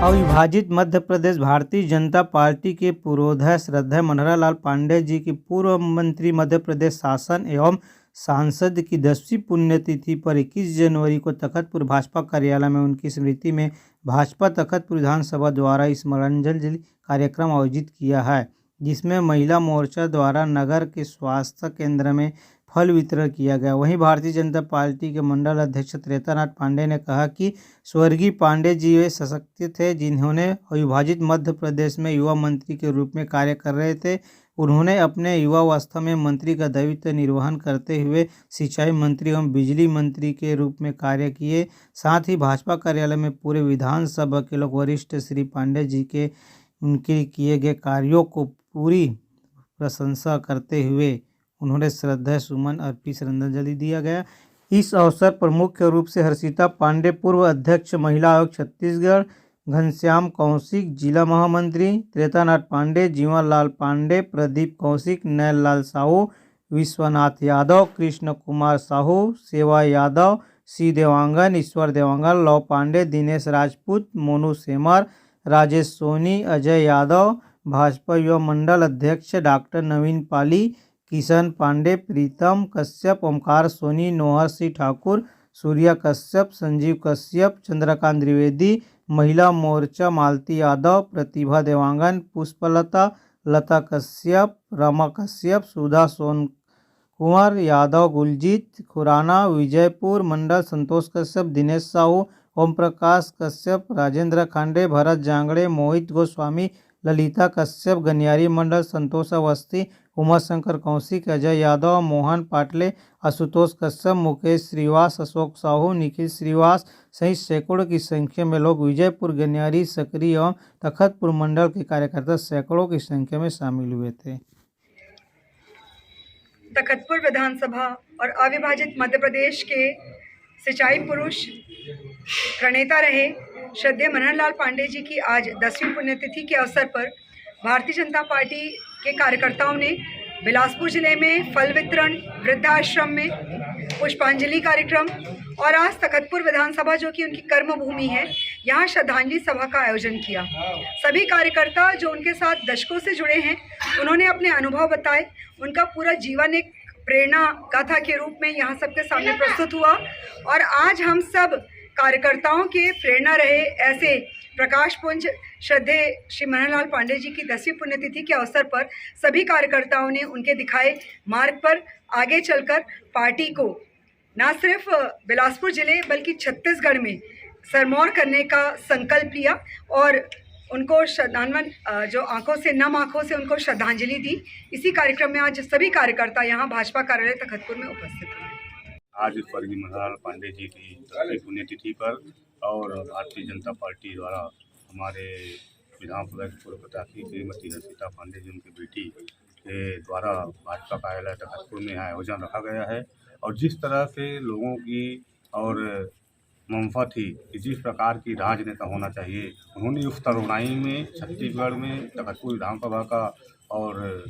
अविभाजित मध्य प्रदेश भारतीय जनता पार्टी के पूर्वोधय श्रद्धेय मनोहरलाल पांडे जी की पूर्व मंत्री, मध्य प्रदेश शासन एवं सांसद की 10वीं पुण्यतिथि पर 21 जनवरी को तखतपुर भाजपा कार्यालय में उनकी स्मृति में भाजपा तखतपुर विधानसभा द्वारा स्मरणांजलि कार्यक्रम आयोजित किया है, जिसमें महिला मोर्चा द्वारा नगर के स्वास्थ्य केंद्र में फल वितरण किया गया। वहीं भारतीय जनता पार्टी के मंडल अध्यक्ष त्रेतानाथ पांडे ने कहा कि स्वर्गीय पांडे जी वे सशक्त थे जिन्होंने अविभाजित मध्य प्रदेश में युवा मंत्री के रूप में कार्य कर रहे थे। उन्होंने अपने युवावस्था में मंत्री का दायित्व निर्वहन करते हुए सिंचाई मंत्री एवं बिजली मंत्री के रूप में कार्य किए। साथ ही भाजपा कार्यालय में पूरे विधानसभा के लोग वरिष्ठ श्री पांडे जी के उनके किए गए कार्यों को पूरी प्रशंसा करते हुए उन्होंने श्रद्धा सुमन अर्पित श्रद्धांजलि दिया गया। इस अवसर पर मुख्य रूप से हर्षिता पांडे, पूर्व अध्यक्ष महिला आयोग छत्तीसगढ़, घनश्याम कौशिक जिला महामंत्री, त्रेतानाथ पांडे, जीवन लाल पांडे, प्रदीप कौशिक, नैल लाल साहू, विश्वनाथ यादव, कृष्ण कुमार साहू, सेवा यादव, सी देवांगन, ईश्वर देवांगन, लव पांडे, दिनेश राजपूत, मोनू सेमर, राजेश सोनी, अजय यादव, भाजपा युवा मंडल अध्यक्ष डॉक्टर नवीन पाली, किशन पांडे, प्रीतम कश्यप, ओमकार सोनी, नोहर सिंह ठाकुर, सूर्या कश्यप, संजीव कश्यप, चंद्रकांत द्विवेदी, महिला मोर्चा मालती यादव, प्रतिभा देवांगन, पुष्पलता, लता कश्यप, रमा कश्यप, सुधा सोन कुंवर यादव, गुलजीत खुराना, विजयपुर मंडल संतोष कश्यप, दिनेश साहू, ओम प्रकाश कश्यप, राजेंद्र खांडे, भरत जांगड़े, मोहित गोस्वामी, ललिता कश्यप, गनियारी मंडल संतोष अवस्थी, उमाशंकर कौशिक, अजय यादव, मोहन पाटले, आशुतोष कश्यप, मुकेश श्रीवास, अशोक साहू, निखिल श्रीवास सहित सैकड़ों की संख्या में लोग विजयपुर, गनियारी, सकरी एवं तखतपुर मंडल के कार्यकर्ता सैकड़ों की संख्या में शामिल हुए थे। तखतपुर विधानसभा और अविभाजित मध्य प्रदेश के सिंचाई पुरुष प्रणेता रहे श्रद्धेय मनोहरलाल पांडे जी की आज 10वीं पुण्यतिथि के अवसर पर भारतीय जनता पार्टी के कार्यकर्ताओं ने बिलासपुर जिले में फल वितरण, वृद्धाश्रम में पुष्पांजलि कार्यक्रम और आज तखतपुर विधानसभा जो कि उनकी कर्म भूमि है, यहाँ श्रद्धांजलि सभा का आयोजन किया। सभी कार्यकर्ता जो उनके साथ दशकों से जुड़े हैं, उन्होंने अपने अनुभव बताए। उनका पूरा जीवन एक प्रेरणा गाथा के रूप में यहाँ सबके सामने प्रस्तुत हुआ और आज हम सब कार्यकर्ताओं के प्रेरणा रहे ऐसे प्रकाश पुंज श्रद्धेय श्री मनोहरलाल पांडे जी की 10वीं पुण्यतिथि के अवसर पर सभी कार्यकर्ताओं ने उनके दिखाए मार्ग पर आगे चलकर पार्टी को न सिर्फ बिलासपुर जिले बल्कि छत्तीसगढ़ में सरमौर करने का संकल्प लिया और उनको जो आंखों से नम आंखों से उनको श्रद्धांजलि दी। इसी कार्यक्रम में आज सभी कार्यकर्ता यहाँ भाजपा कार्यालय तखतपुर में उपस्थित हुए। आज स्वर्गीय मनोहरलाल पांडे जी की 10वीं पुण्यतिथि पर और भारतीय जनता पार्टी द्वारा हमारे विधानसभा के पूर्व प्रत्याशी श्रीमती हर्षिता पांडे जी उनकी बेटी के द्वारा भाजपा कार्यालय तखतपुर में आयोजन रखा गया है। और जिस तरह से लोगों की और मंशा थी कि जिस प्रकार की राजनेता होना चाहिए, उन्होंने उस तरुणाई में छत्तीसगढ़ में तखतपुर विधानसभा का और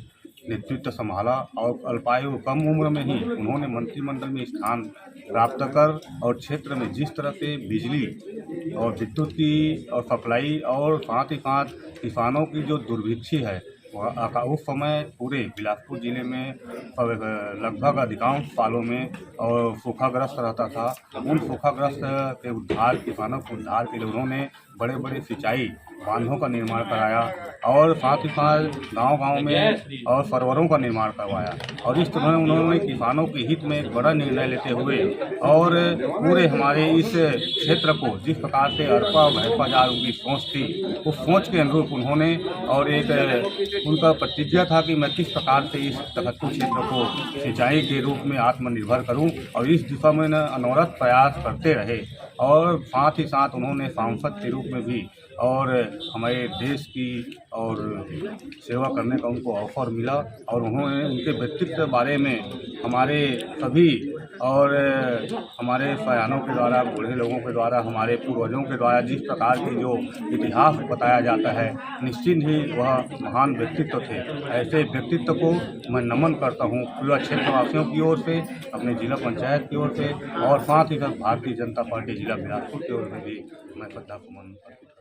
नेतृत्व संभाला और अल्पायु कम उम्र में ही उन्होंने मंत्रिमंडल में स्थान प्राप्त कर और क्षेत्र में जिस तरह से बिजली और विद्युत की और सप्लाई और साथ ही साथ किसानों की जो दुर्भिक्षी है उस समय पूरे बिलासपुर जिले में लगभग अधिकांश सालों में और सूखाग्रस्त रहता था। उन सूखाग्रस्त के उद्धार, किसानों के उद्धार के लिए उन्होंने बड़े बड़े सिंचाई बांधों का निर्माण कराया और साथ ही साथ गांव-गांव में और सरोवरों का निर्माण करवाया। और इस तरह उन्होंने किसानों के हित में एक बड़ा निर्णय लेते हुए और पूरे हमारे इस क्षेत्र को जिस प्रकार से अरपा भैंसा जार उनकी सोच थी, उस सोच के अनुरूप उन्होंने और एक उनका प्रतिज्ञा था कि मैं किस प्रकार से इस तखतपुर क्षेत्र को सिंचाई के रूप में आत्मनिर्भर करूं और इस दिशा में अनवरत प्रयास करते रहे। और साथ ही साथ उन्होंने सांसद के रूप में भी और हमारे देश की और सेवा करने का उनको अवसर मिला और उन्होंने उनके व्यक्तित्व के बारे में हमारे सभी और हमारे सयानों के द्वारा, बूढ़े लोगों के द्वारा, हमारे पूर्वजों के द्वारा जिस प्रकार की जो इतिहास बताया जाता है, निश्चित ही वह महान व्यक्तित्व थे। ऐसे व्यक्तित्व को मैं नमन करता हूँ पूरा क्षेत्रवासियों की ओर से, अपने जिला पंचायत की ओर से और साथ ही साथ भारतीय जनता पार्टी जिला बिलासपुर की ओर से भी मैं श्रद्धा सुमन अर्पित करता हूँ।